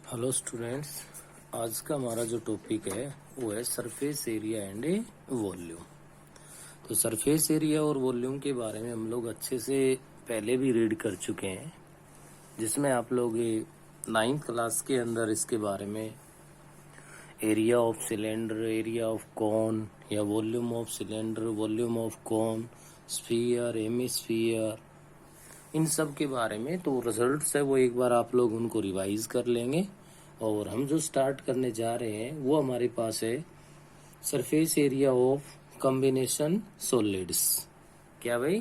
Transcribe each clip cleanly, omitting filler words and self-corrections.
Hello students, आज का हमारा जो टॉपिक है वो है surface area and A volume. तो सरफेस एरिया और वॉल्यूम के बारे में हम लोग अच्छे से पहले भी रीड कर चुके हैं, जिसमें आप लोग 9th क्लास के अंदर इसके बारे में area of cylinder, area of cone या volume of cylinder, volume of cone, sphere, hemisphere, इन सब के बारे में तो रिजल्ट्स है वो एक बार आप लोग उनको रिवाइज कर लेंगे। और हम जो स्टार्ट करने जा रहे हैं वो हमारे पास है surface area of combination solids. क्या भाई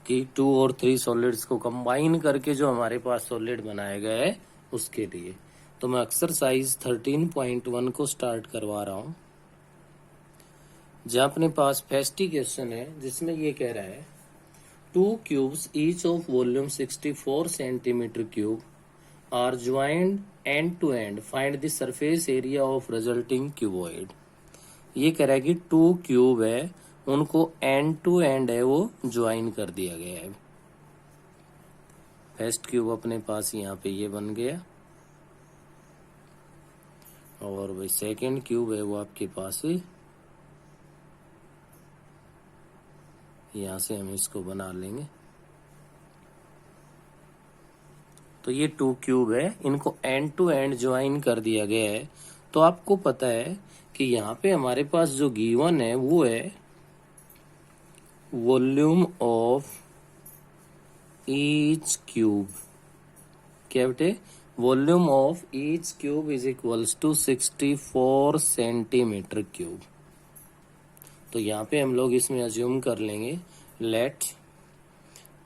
कि 2 और 3 सॉलिड्स को कंबाइन करके जो हमारे पास सॉलिड बनाया गया है उसके लिए। तो मैं एक्सरसाइज 13.1 को स्टार्ट करवा रहा हूं, जहां अपने पास फर्स्ट क्वेश्चन है जिसमें ये कह रहा है 2 cubes each of volume 64 centimeter cube are joined end to end. Find the surface area of resulting cuboid. ये कह रहा है कि 2 क्यूब है, उनको एंड टू एंड है वो ज्वाइन कर दिया गया है। फर्स्ट क्यूब अपने पास यहाँ पे ये बन गया, और भाई सेकंड क्यूब है वो आपके पास यहाँ से हम इसको बना लेंगे। तो ये 2 क्यूब है, इनको एंड टू एंड ज्वाइन कर दिया गया है। तो आपको पता है कि यहाँ पे हमारे पास जो गिवन है वो है वॉल्यूम ऑफ ईच क्यूब। क्या बेटे, volume of each cube is equals to 64 centimetre cube. तो यहाँ पे हम लोग इसमें अज्यूम कर लेंगे let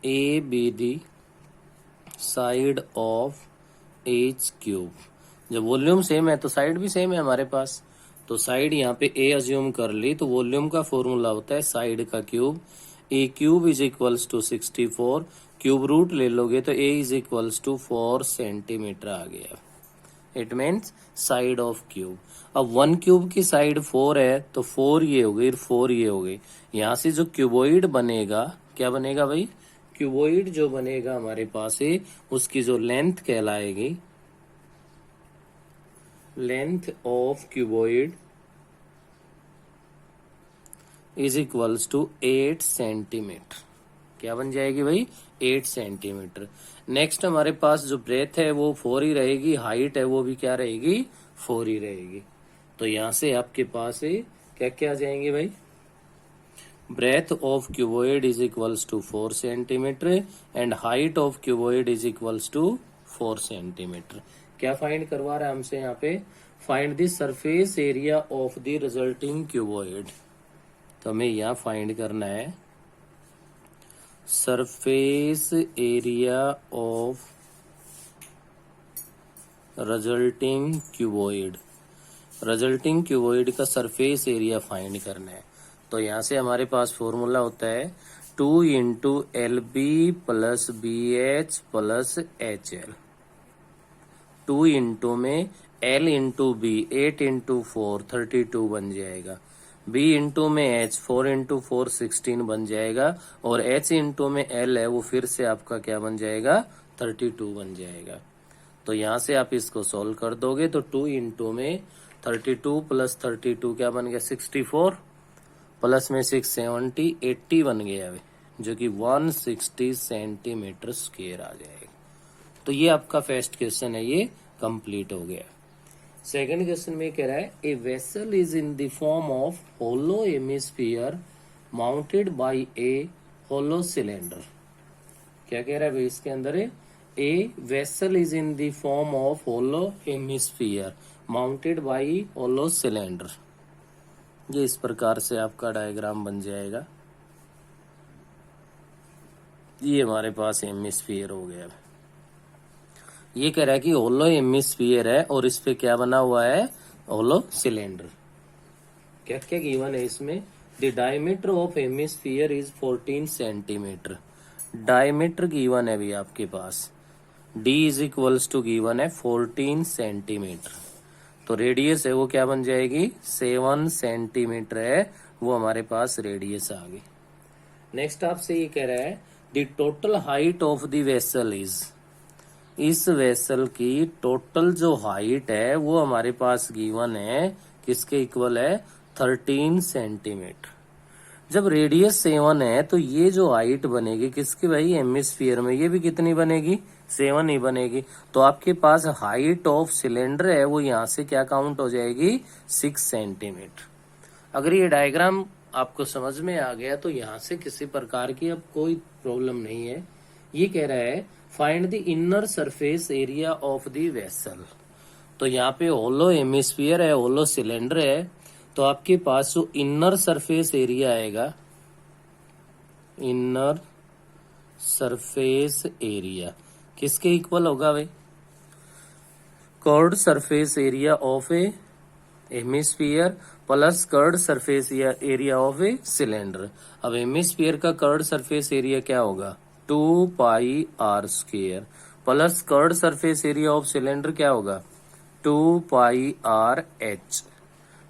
A be the side of each cube. जब वॉल्यूम सेम है तो साइड भी सेम है हमारे पास, तो साइड यहाँ पे ए अज्यूम कर ली। तो वॉल्यूम का फॉर्मूला होता है साइड का cube, A cube is equals to 64, cube root ले लोगे तो A is equals to 4 centimetre आ गया। It means side of cube. अब 1 क्यूब की साइड 4 है तो 4 ये हो गई, 4 ये हो गई। यहाँ से जो क्यूबोइड बनेगा, क्या बनेगा भाई, क्यूबोइड जो बनेगा हमारे पास है उसकी जो लेंथ कहलाएगी, length of cuboid is equals to 8 centimetre. क्या बन जाएगी भाई, 8 सेंटीमीटर। नेक्स्ट हमारे पास जो ब्रेथ है वो 4 ही रहेगी, हाइट है वो भी क्या रहेगी, 4 ही रहेगी। तो यहां से आपके पास है क्या क्या आ जाएंगे भाई, breadth of cuboid is equals to 4 centimeter and height of cuboid is equals to 4 centimeter। क्या फाइंड करवा रहा है हमसे यहाँ पे, find the surface area of the resulting cuboid. तो हमें यहाँ फाइंड करना है surface area of resulting cuboid. Resulting cuboid का सरफेस एरिया फाइंड करना है। तो यहाँ से हमारे पास फॉर्मूला होता है 2 into L B plus B H plus H L. 2 into में एल इंटू बी 8 इंटू 4 32 बन जाएगा, बी इंटू में एच 4 इंटू 4 16 बन जाएगा, और एच इंटू में एल है वो फिर से आपका क्या बन जाएगा, 32 बन जाएगा। तो यहाँ से आप इसको सोल्व कर दोगे तो 2 इंटू में 32 प्लस 32 क्या बन गया, 64 प्लस में 6 70 80 बन गया है, जो कि 160 सेंटीमीटर स्क्वायर आ जाएगा। तो ये आपका फर्स्ट क्वेश्चन है, ये कंप्लीट हो गया। सेकंड क्वेश्चन में कह रहा है a vessel is in the form of hollow hemisphere mounted by a hollow cylinder. क्या कह रहा है भाई इसके अंदर है, a vessel is in the form of hollow hemisphere mounted by hollow cylinder. ये इस प्रकार से आपका डायग्राम बन जाएगा। ये हमारे पास हेमिस्फीयर हो गया। ये कह रहा है कि होलो हेमिस्फीयर है और इस पे क्या बना हुआ है, होलो सिलेंडर। क्या क्या गिवन है इसमें, the diameter of hemisphere is 14 centimetre. Diameter given है भी आपके पास, d is equals to given है 14 सेंटीमीटर। तो रेडियस है वो क्या बन जाएगी, 7 सेंटीमीटर है वो हमारे पास रेडियस आ गई। नेक्स्ट आपसे ये कह रहा है the total height of the vessel is, इस वेसल की टोटल जो हाइट है वो हमारे पास गिवन है, किसके इक्वल है, 13 सेंटीमीटर। जब रेडियस 7 है तो ये जो हाइट बनेगी किसकी भाई, हेमिस्फीयर में, ये भी कितनी बनेगी, 7 ही बनेगी। तो आपके पास हाइट ऑफ सिलेंडर है वो यहाँ से क्या काउंट हो जाएगी, 6 सेंटीमीटर। अगर ये डायग्राम आपको समझ में आ गया तो यहाँ से किसी प्रकार की अब कोई प्रॉब्लम नहीं है। ये कह रहा है find the inner surface area of the vessel. तो यहाँ पे होलो हेमिस्फीयर है, होलो सिलेंडर है, तो आपके पास जो इनर सरफेस एरिया आएगा, इनर सरफेस एरिया किसके इक्वल होगा भाई, curved surface area of a hemisphere plus curved surface area of a cylinder. अब हेमिस्फीयर का कर्व्ड सरफेस एरिया क्या होगा, 2 pi r square, plus curved surface area of cylinder क्या होगा, 2 पाई आर एच।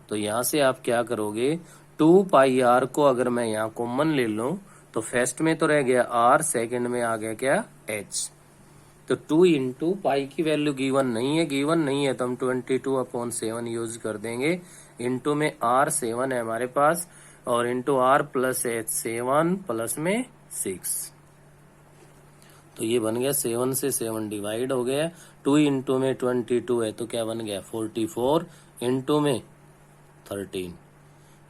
तो यहां से आप क्या करोगे, 2 पाई आर को अगर मैं यहाँ कॉमन ले लूं तो फर्स्ट में तो रह गया आर, सेकंड में आ गया क्या, एच। तो 2 इंटू पाई की वैल्यू गिवन नहीं है तो हम 22/7 यूज कर देंगे। इंटू में आर 7 है हमारे पास, और into R plus H 7 plus में 6। तो ये बन गया 7 से 7 डिवाइड हो गया, 2 इंटू में 22 है तो क्या बन गया 44, इंटू में 13।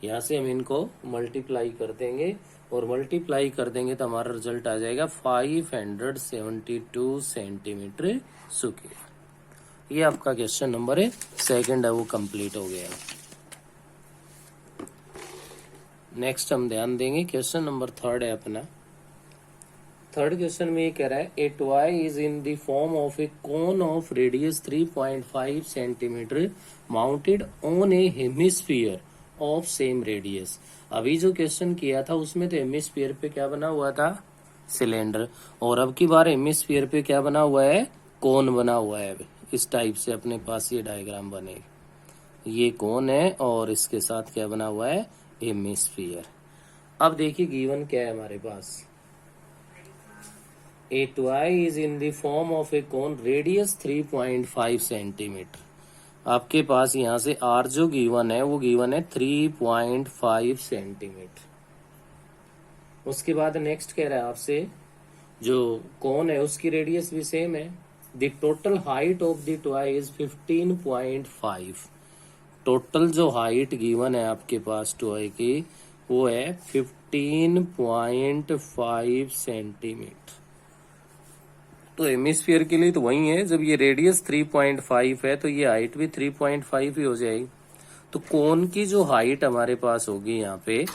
यहाँ से हम इनको मल्टीप्लाई कर देंगे, और मल्टीप्लाई कर देंगे तो हमारा रिजल्ट आ जाएगा 572 सेंटीमीटर स्क्वायर। ये आपका क्वेश्चन नंबर है सेकंड है, वो कंप्लीट हो गया। नेक्स्ट हम ध्यान देंगे क्वेश्चन नंबर थर्ड है अपना। थर्ड क्वेश्चन में ये कह रहा है ए toy is in the form of a cone of radius 3.5 centimetre mounted on A hemisphere of same radius. अभी जो क्वेश्चन किया था उसमें तो हेमिस्फीयर पे क्या बना हुआ था, सिलेंडर, और अब की बार हेमिस्फीयर पे क्या बना हुआ है, कोन बना हुआ है। इस टाइप से अपने पास ये डायग्राम बनेगा, ये कोन है और इसके साथ क्या बना हुआ है, हेमिस्फीयर। अब देखिए गिवन क्या है हमारे पास, a toy is in the form of a cone radius 3.5 centimetre. आपके पास यहाँ से आर जो गिवन है वो गिवन है 3.5 सेंटीमीटर। उसके बाद नेक्स्ट कह रहा है आपसे जो कोन है उसकी रेडियस भी सेम है। The total height of the toy is 15.5। Total जो हाइट गिवन है आपके पास टॉय की वो है 15.5 सेंटीमीटर। तो हेमिस्फीयर के लिए तो वही है, जब ये रेडियस 3.5 है तो ये हाइट भी 3.5 ही हो जाएगी। तो कोन की जो हाइट हमारे पास होगी यहाँ पे,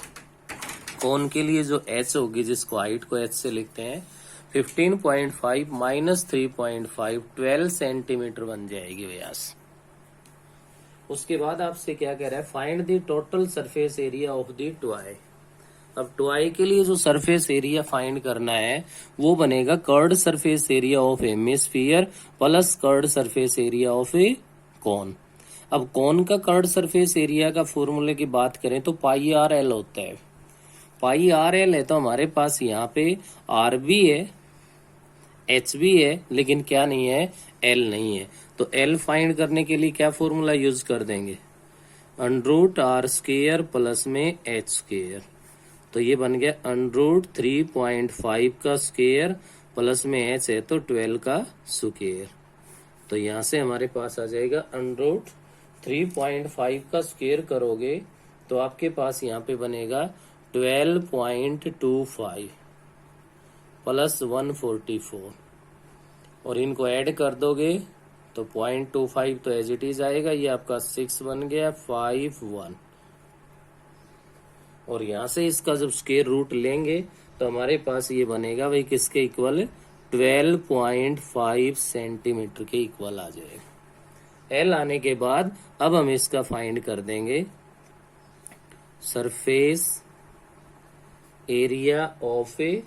कोन के लिए जो एच होगी जिसको हाइट को एच से लिखते हैं, 15.5 माइनस 3.5 12 सेंटीमीटर बन जाएगी व्यास। उसके बाद आपसे क्या कह रहा है, find the total surface area of the toy. अब टॉय के लिए जो सरफेस एरिया फाइंड करना है वो बनेगा curved surface area of hemisphere plus curved surface area of a cone. अब कोन का कर्व्ड सरफेस एरिया का फॉर्मूले की बात करें तो पाई आर एल होता है। पाई आर एल है तो हमारे पास यहाँ पे आर भी है, एच भी है, लेकिन क्या नहीं है, एल नहीं है। तो एल फाइंड करने के लिए क्या फॉर्मूला यूज कर देंगे, अंडरूट आर स्क्वायर प्लस में एच स्क्वायर। तो ये बन गया अंडरूट 3.5 का स्क्वायर प्लस में एच है तो 12 का स्क्वायर। तो यहाँ से हमारे पास आ जाएगा अंडरूट 3.5 का स्क्वायर करोगे तो आपके पास यहाँ पे बनेगा 12.25 प्लस 144, और इनको ऐड कर दोगे तो 0.25 तो एज इट इज आएगा, ये आपका 6 बन गया 51। और यहाँ से इसका जब स्क्वायर रूट लेंगे तो हमारे पास ये बनेगा भाई किसके इक्वल, 12.5 सेंटीमीटर के इक्वल आ जाएगा। एल आने के बाद अब हम इसका फाइंड कर देंगे सरफेस एरिया ऑफ ए,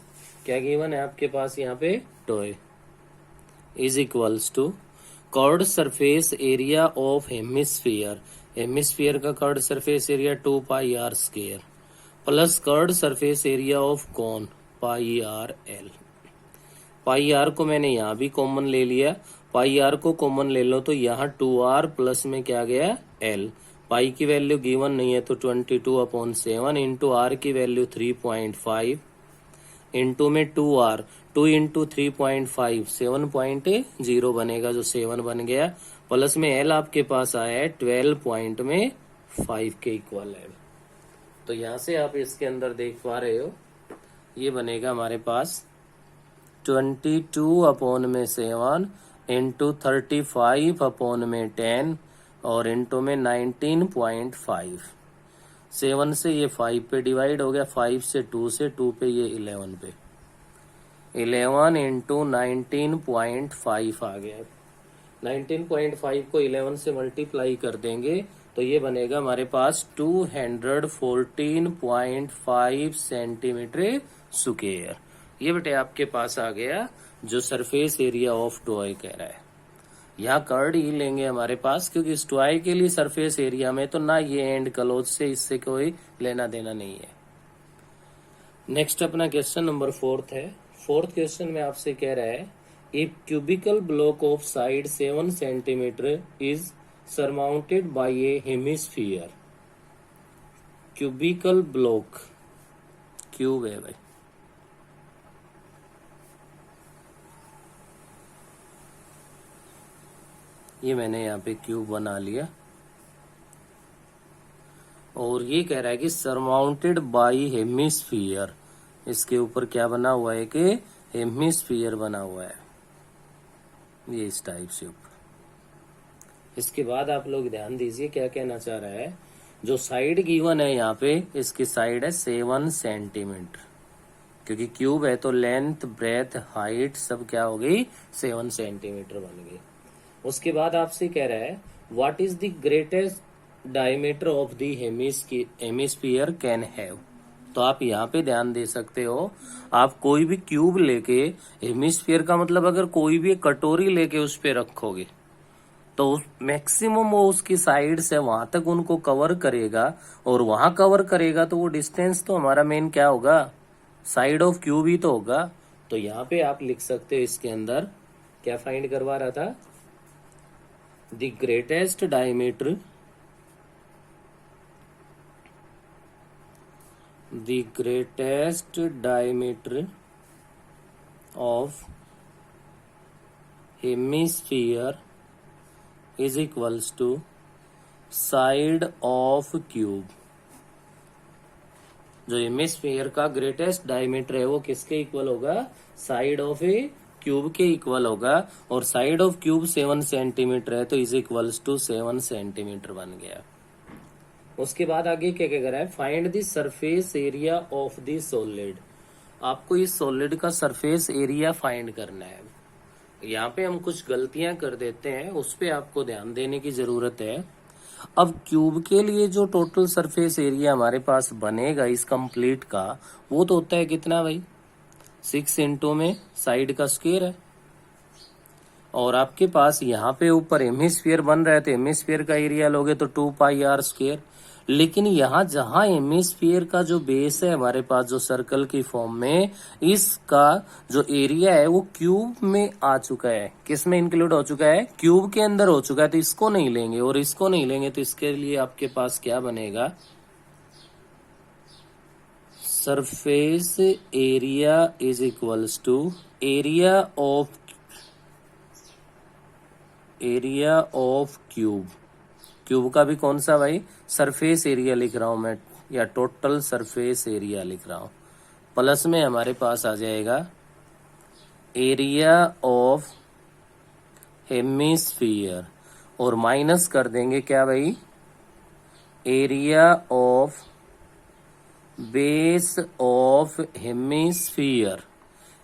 क्या गिवन है आपके पास यहाँ पे, toy is equals to curved surface area of hemisphere. Hemisphere का curved surface area 2 pi r square plus curved surface area of cone pi r l. Pi r को मैंने यहाँ भी कॉमन ले लिया, पाई आर को कॉमन ले लो तो यहाँ 2r प्लस में क्या गया l, पाई की वैल्यू गिवन नहीं है तो 22/7 इंटू आर की वैल्यू 3.5 इंटू में 2r, 2 इंटू 3.5 7.0 बनेगा जो 7 बन गया, प्लस में l आपके पास आया है 12.5 के इक्वल है। तो यहां से आप इसके अंदर देख पा रहे हो ये बनेगा हमारे पास 22/7 इंटू 35/10 और इंटू में 19.5, 7 से ये 5 पे डिवाइड हो गया, 5 से 2 से 2 पे ये 11 पे, 11 इंटू 19.5 आ गया। 19.5 को 11 से मल्टीप्लाई कर देंगे तो ये बनेगा हमारे पास 214.5 सेंटीमीटर स्क्वायर। ये बेटे आपके पास आ गया जो सरफेस एरिया ऑफ टॉय कह रहा है। यहाँ कर्ड ही लेंगे हमारे पास क्योंकि इस टॉय के लिए सरफेस एरिया में तो ना ये एंड क्लोज से इससे कोई लेना देना नहीं है। नेक्स्ट अपना क्वेश्चन नंबर 4 है। 4th क्वेश्चन में आपसे कह रहा है if cubical block of side 7 centimetre is surmounted bye A hemisphere. Cubical block cube है भाई, ये मैंने यहाँ पे क्यूब बना लिया और ये कह रहा है कि सरमाउंटेड बाय हेमिस्फीयर, इसके ऊपर क्या बना हुआ है कि हेमिस्फीयर बना हुआ है, ये इस टाइप से ऊपर। इसके बाद आप लोग ध्यान दीजिए क्या कहना चाह रहा है, जो साइड गिवन है यहाँ पे इसकी साइड है 7 सेंटीमीटर, क्योंकि क्यूब है तो लेंथ ब्रेथ हाइट सब क्या हो गई 7 सेंटीमीटर बन गई। उसके बाद आपसे कह रहा है what is the greatest diameter of the hemisphere can have. तो आप यहाँ पे ध्यान दे सकते हो, आप कोई भी क्यूब लेके, हेमिस्फीयर का मतलब अगर कोई भी कटोरी लेके उस पे रखोगे तो मैक्सिमम वो उसकी साइड से वहां तक उनको कवर करेगा, और वहां कवर करेगा तो वो डिस्टेंस तो हमारा मेन क्या होगा, साइड ऑफ क्यूब ही तो होगा। तो यहाँ पे आप लिख सकते हो इसके अंदर क्या फाइंड करवा रहा था, the greatest diameter, the greatest diameter of hemisphere is equals to side of cube। जो हेमिस्फीयर का ग्रेटेस्ट डायमीटर है वो किसके इक्वल होगा, साइड ऑफ ए क्यूब के इक्वल होगा, और साइड ऑफ क्यूब 7 सेंटीमीटर है तो इज इक्वल्स टू 7 सेंटीमीटर बन गया। उसके बाद आगे क्या कह रहा है, find the surface area of the solid. आपको इस सॉलिड का सरफेस एरिया फाइंड करना है। यहाँ पे हम कुछ गलतियां कर देते हैं, उस पे आपको ध्यान देने की जरूरत है। अब क्यूब के लिए जो टोटल सरफेस एरिया हमारे पास बनेगा इस कंप्लीट का, वो तो होता है कितना भाई, 6 इंटू में साइड का स्क्वायर है, और आपके पास यहाँ पे ऊपर हेमिस्फीयर बन रहा है तो हेमिस्फीयर का एरिया लोगे तो 2πr²। लेकिन यहाँ जहां हेमिस्फीयर का जो बेस है हमारे पास जो सर्कल की फॉर्म में, इसका जो एरिया है वो क्यूब में आ चुका है, किस में इंक्लूड हो चुका है, क्यूब के अंदर हो चुका है, तो इसको नहीं लेंगे और इसको नहीं लेंगे, तो इसके लिए आपके पास क्या बनेगा, surface area is equals to area of cube. Cube का भी कौन सा भाई, सरफेस एरिया लिख रहा हूं मैं, या टोटल सरफेस एरिया लिख रहा हूं, प्लस में हमारे पास आ जाएगा एरिया ऑफ हेमिस्फीयर, और माइनस कर देंगे क्या भाई, area of base of hemisphere.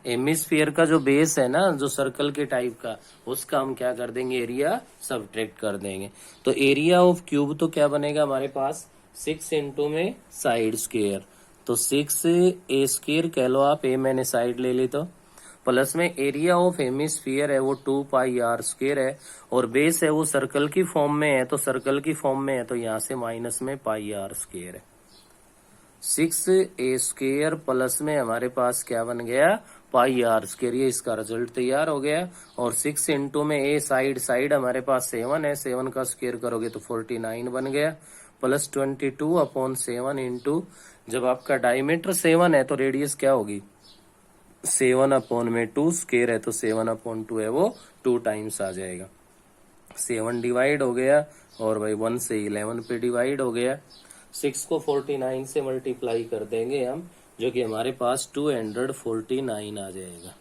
Hemisphere का जो बेस है ना, जो सर्कल के टाइप का, उसका हम क्या कर देंगे, एरिया सब्ट्रैक्ट कर देंगे। तो एरिया ऑफ क्यूब तो क्या बनेगा हमारे पास, 6 इंटू में साइड स्क्वायर, तो 6a² कह लो आप, ए मैंने साइड ले ली तो, प्लस में एरिया ऑफ हेमिस्फीयर है वो 2πr² है, और बेस है वो सर्कल की फॉर्म में है, तो सर्कल की फॉर्म में है तो यहाँ से माइनस में πr² है। 6a² प्लस में हमारे पास क्या बन गया, पाई आर स्क्वायर, ये इसका रिजल्ट तैयार हो गया। और 6 इंटू में ए साइड हमारे पास 7 है, 7 का स्क्वायर करोगे तो 49 बन गया, प्लस 22/7 इंटू, जब आपका डायमीटर 7 है तो रेडियस क्या होगी 7/2, स्क्वायर है तो 7/2 है, वो 2 टाइम्स आ जाएगा। 7 डिवाइड हो गया और भाई 1 से 11 पे डिवाइड हो गया। 6 को 49 से मल्टीप्लाई कर देंगे हम, जो कि हमारे पास 249 आ जाएगा,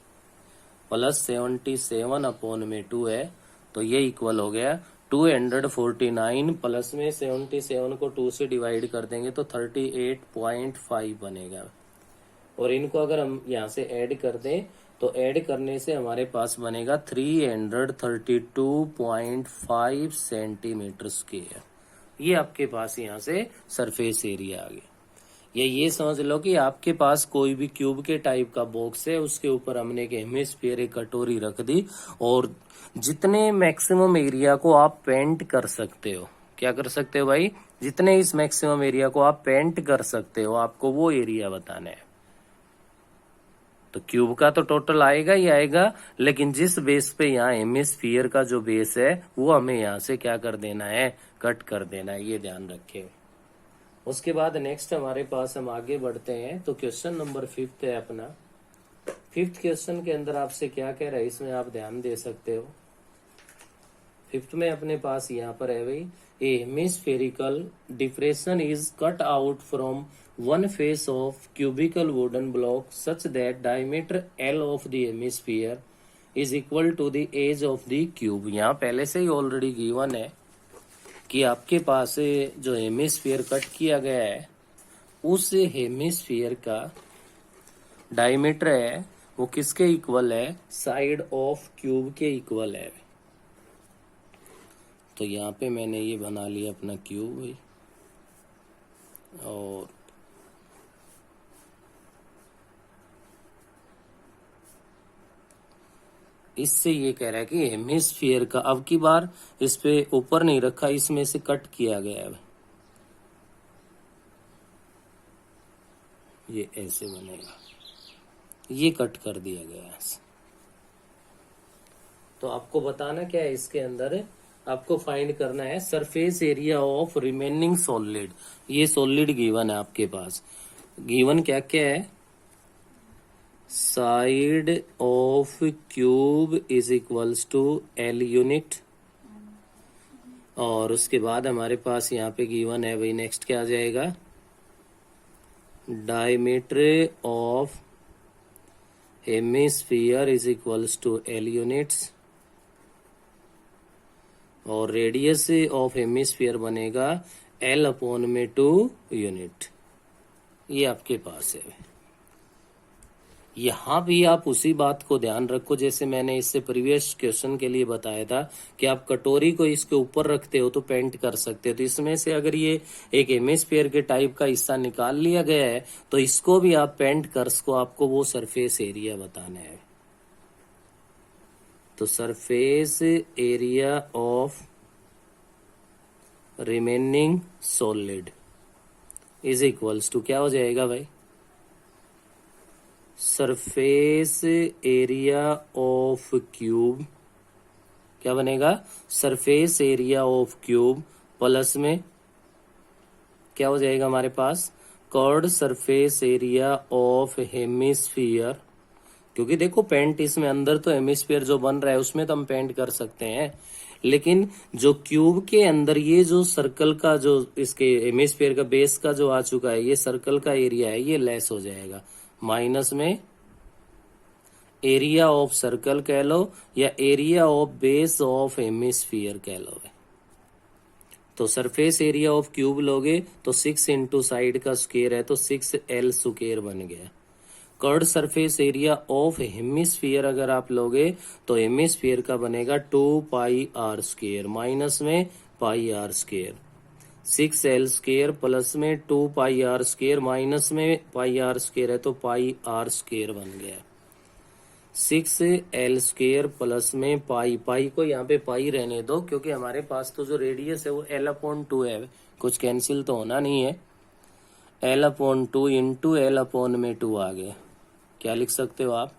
प्लस 77/2 है, तो ये इक्वल हो गया 249, प्लस में 77 को 2 से डिवाइड कर देंगे तो 38.5 बनेगा। और इनको अगर हम यहाँ से ऐड कर दें तो ऐड करने से हमारे पास बनेगा 332.5 सेंटीमीटर स्क्वायर। ये आपके पास यहाँ से सरफेस एरिया आ गया। ये समझ लो कि आपके पास कोई भी क्यूब के टाइप का बॉक्स है, उसके ऊपर हमने एक हेमिस्फीयर, एक कटोरी रख दी, और जितने मैक्सिमम एरिया को आप पेंट कर सकते हो, क्या कर सकते हो भाई, जितने इस मैक्सिमम एरिया को आप पेंट कर सकते हो, आपको वो एरिया बताना है। तो क्यूब का तो टोटल आएगा ही आएगा, लेकिन जिस बेस पे यहाँ हेमिस्फीयर का जो बेस है वो हमें यहाँ से क्या कर देना है, कट कर देना है, ये ध्यान रखें। उसके बाद नेक्स्ट हमारे पास हम आगे बढ़ते हैं, तो क्वेश्चन नंबर 5 है अपना। 5th क्वेश्चन के अंदर आपसे क्या कह रहा है, इसमें आप ध्यान दे सकते हो। 5th में अपने पास यहाँ पर है भाई, a hemispherical depression is cut out from one face of cubical wooden block such that diameter L of the hemisphere is equal to the edge of the cube। यहाँ पहले से ही ऑलरेडी गिवन है कि आपके पास जो हेमिस्फीयर कट किया गया है उस हेमिस्फीयर का डायमीटर है वो किसके इक्वल है, साइड ऑफ क्यूब के इक्वल है। तो यहाँ पे मैंने ये बना लिया अपना क्यूब, और इससे ये कह रहा है कि हेमिस्फीयर का, अब की बार इस पे ऊपर नहीं रखा, इसमें से कट किया गया है, ये ऐसे बनेगा, ये कट कर दिया गया है। तो आपको बताना क्या है, इसके अंदर आपको फाइंड करना है surface area of remaining solid. ये सॉलिड गिवन है आपके पास, गिवन क्या क्या है, side of cube is equals to L unit, और उसके बाद हमारे पास यहाँ पे गिवन है भाई, नेक्स्ट क्या आ जाएगा, diameter of hemisphere is equals to L units, और रेडियस ऑफ हेमिस्फीयर बनेगा L/2 यूनिट। ये आपके पास है। यहाँ भी आप उसी बात को ध्यान रखो जैसे मैंने इससे प्रीवियस क्वेश्चन के लिए बताया था कि आप कटोरी को इसके ऊपर रखते हो तो पेंट कर सकते हो। तो इसमें से अगर ये एक हेमिस्फीयर के टाइप का हिस्सा निकाल लिया गया है तो इसको भी आप पेंट कर सको, आपको वो सरफेस एरिया बताना है। तो surface area of remaining solid is equals to क्या हो जाएगा भाई, सरफेस एरिया ऑफ क्यूब, क्या बनेगा, surface area of cube plus में क्या हो जाएगा हमारे पास, curved surface area of hemisphere. क्योंकि देखो पेंट इसमें अंदर तो हेमिस्फीयर जो बन रहा है उसमें तो हम पेंट कर सकते हैं, लेकिन जो क्यूब के अंदर ये जो सर्कल का जो इसके हेमिस्फीयर का बेस का जो आ चुका है, ये सर्कल का एरिया है, ये लेस हो जाएगा, माइनस में एरिया ऑफ सर्कल कह लो या area of base of hemisphere कह लो। तो सरफेस एरिया ऑफ क्यूब लोगे तो 6 इंटू साइड का स्क्वायर है तो 6L स्क्वायर बन गया। Curd surface area of hemisphere अगर आप लोगे तो हेमिस्फीयर का बनेगा 2πr स्क्वायर माइनस में πr square, 6L square plus में 2πr स्क्वायर माइनस में πr स्क्वायर है तो πr स्क्वायर बन गया। 6L स्क्वायर प्लस में पाई को यहाँ पे पाई रहने दो क्योंकि हमारे पास तो जो रेडियस है वो L/2 है, कुछ कैंसिल तो होना नहीं है। L/2 इंटू L/2 आ गया, क्या लिख सकते हो आप,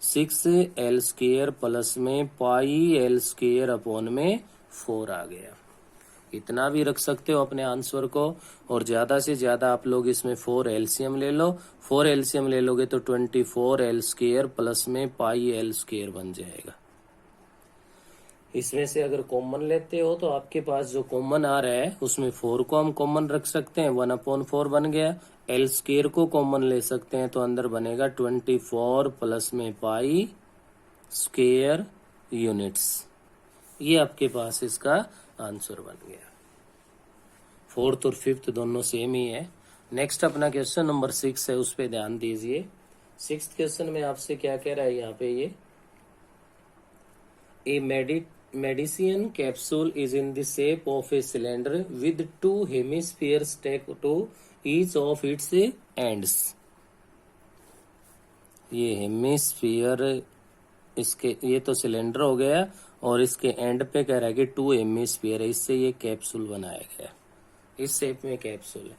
6l² प्लस में πl² अपॉन में 4 आ गया। इतना भी रख सकते हो अपने आंसर को, और ज्यादा से ज्यादा आप लोग इसमें 4 एलसीएम ले लो। 4 एलसीएम ले लोगे तो 24l² प्लस में πl² बन जाएगा। इसमें से अगर कॉमन लेते हो तो आपके पास जो कॉमन आ रहा है उसमें 4 को हम कॉमन रख सकते हैं, 1/4 बन गया। l² को कॉमन ले सकते हैं तो अंदर बनेगा 24 प्लस में π² यूनिट्स। ये आपके पास इसका आंसर बन गया। 4th और 5th दोनों सेम ही है। नेक्स्ट अपना क्वेश्चन नंबर 6 है, उस पे ध्यान दीजिए। 6th क्वेश्चन में आपसे क्या कह रहा है यहाँ पे, ये ए medicine capsule is in the shape of a cylinder with 2 hemispheres stuck to each of its ends। ये हेमिस्फीयर इसके, ये तो सिलेंडर हो गया और इसके एंड पे कह रहा है कि 2 हेमिस्फीयर है, इससे ये कैप्सूल बनाया गया। इस शेप में कैप्सूल है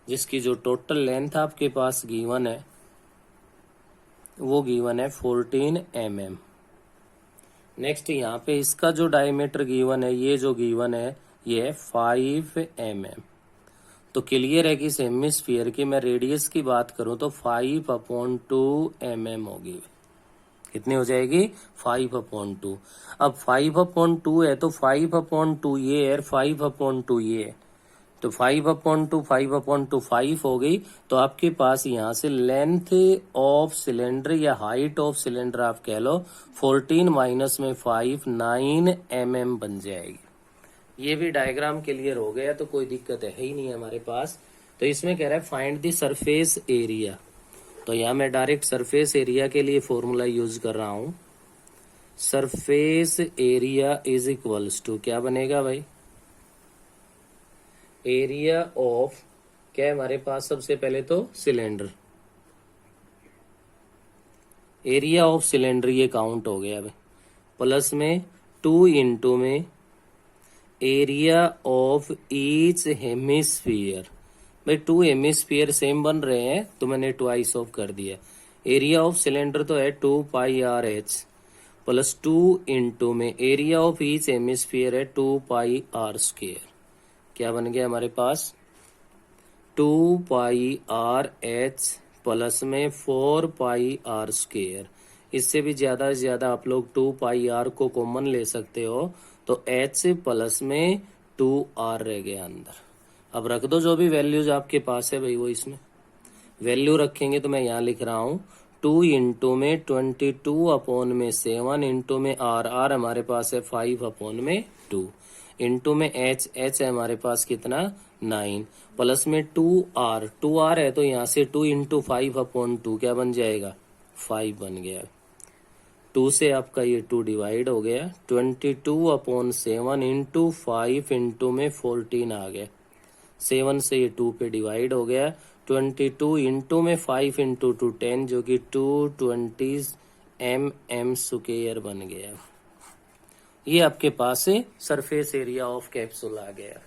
जिसकी जो टोटल लेंथ आपके पास गिवन है वो गिवन है 14 mm। नेक्स्ट यहाँ पे इसका जो डायमीटर गिवन है, ये जो गिवन है ये 5 mm। तो क्लियर है कि इस हेमिस्फीयर की मैं रेडियस की बात करूं तो 5/2 mm होगी। कितनी हो जाएगी? 5/2। अब 5/2 है तो 5/2 ये है, 5/2 ये है, तो 5/2 5/2 5 हो गई। तो आपके पास यहाँ से लेंथ ऑफ सिलेंडर या हाइट ऑफ सिलेंडर आप कह लो 14 माइनस में 5 9 mm बन जाएगी। ये भी डायग्राम क्लियर हो गया तो कोई दिक्कत है ही नहीं है हमारे पास। तो इसमें कह रहा है फाइंड द सरफेस एरिया। तो यहाँ मैं डायरेक्ट सरफेस एरिया के लिए फॉर्मूला यूज कर रहा हूं। Surface area is equals to क्या बनेगा भाई? एरिया ऑफ क्या है हमारे पास? सबसे पहले तो सिलेंडर, एरिया ऑफ सिलेंडर ये काउंट हो गया भाई, प्लस में 2 इंटू में एरिया ऑफ ईच हेमिस्फीयर। भाई 2 हेमिस्फीयर सेम बन रहे हैं तो मैंने ट्वाइस ऑफ कर दिया। एरिया ऑफ सिलेंडर तो है 2πRH प्लस 2 इंटू में एरिया ऑफ ईच हेमिस्फीयर है 2πR²। क्या बन गया हमारे पास? 2πRH प्लस में 4πR²। इससे भी ज्यादा से ज्यादा आप लोग 2πR को कॉमन ले सकते हो तो H प्लस में 2R रह गया अंदर। अब रख दो जो भी वैल्यूज आपके पास है भाई, वो इसमें वैल्यू रखेंगे तो मैं यहाँ लिख रहा हूँ 2 इंटू में 22/7 इंटू में R हमारे पास है 5/2 इंटू में H है हमारे पास कितना 9 प्लस में 2R है तो यहाँ से 2 इंटू 5/2 क्या बन जाएगा? 5 बन गया। 2 से आपका ये 2 डिवाइड हो गया, 22/7 इंटू 5 इंटू में 14 आ गया। 7 से ये 2 पे डिवाइड हो गया, 22 इंटू में 5 इंटू 2 10 जो कि 220 mm² बन गया। ये आपके पास सरफेस एरिया ऑफ कैप्सूल आ गया।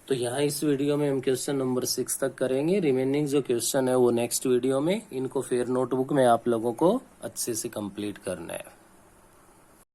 तो यहाँ इस वीडियो में हम क्वेश्चन नंबर 6 तक करेंगे। रिमेनिंग जो क्वेश्चन है वो नेक्स्ट वीडियो में, इनको फिर नोटबुक में आप लोगों को अच्छे से कंप्लीट करना है।